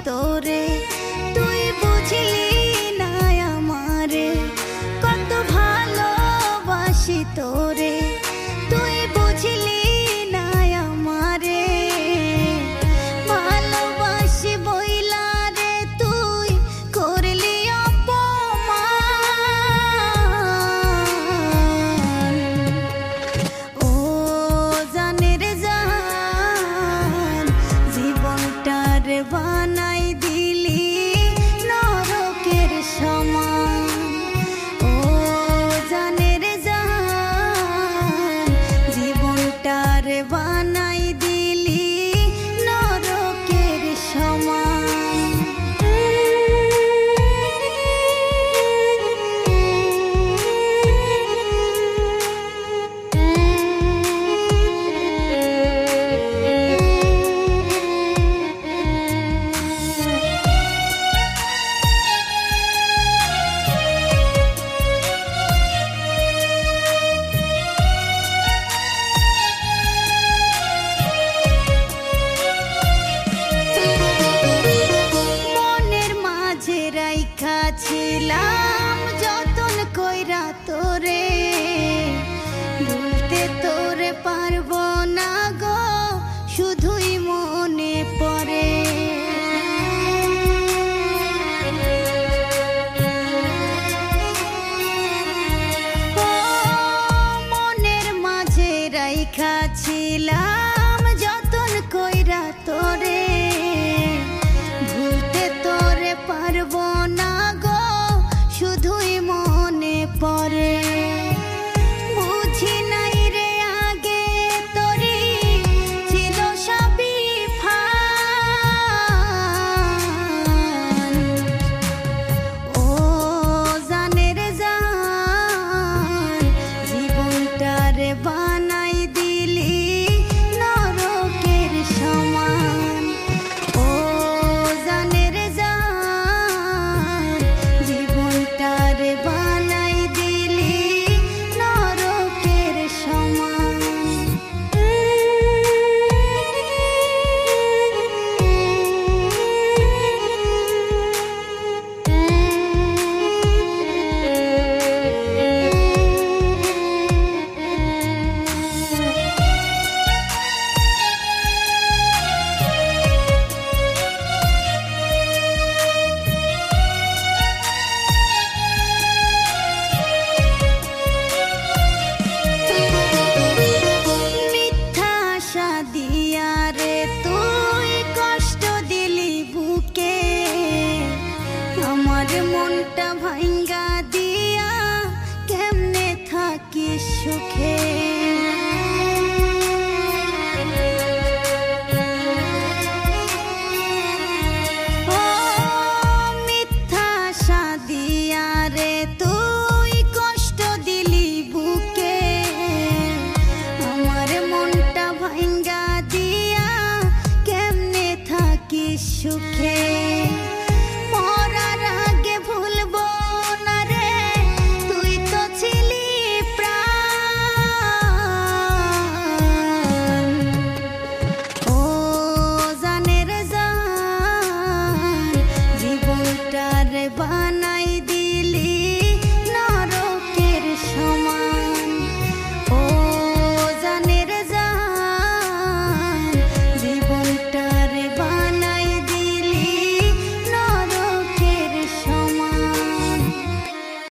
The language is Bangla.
তোরে তুই বুঝলি না আমারে, কত ভালোবাসি তোরে তুই বুঝলি না আমারে। ভালোবাসি বইলা রে তুই করলি অপমান, ও জানের জান জীবনটার বানাই দিলি নরকের সমান। ও জানের জান জীবনটার বানাই দিলি নরকের সমান। ছিলাম যতন কইরা তোরে, ভুলতে তোরে পারবো না গো শুধুই মনে পড়ে। ও মনের মাঝে রাইখা ছিলাম যতন কইরা তোরে, ভুলতে তোরে পারবো না গো শুধুই মনে পড়ে। বুঝি নাই রে আগে তোরি ছিল সবই ফান, ও জানের জান জীবনটারে বানাই দিলি নরকের সমান। ও জানের জান জীবনটারে বানাই দিলি নরকের সমান। মিথ্যা আশা দিয়া রে তুই কষ্ট দিলি বুকে, আমার মনটা ভাঙ্গা দিয়া কেমনে থাকিস সুখে।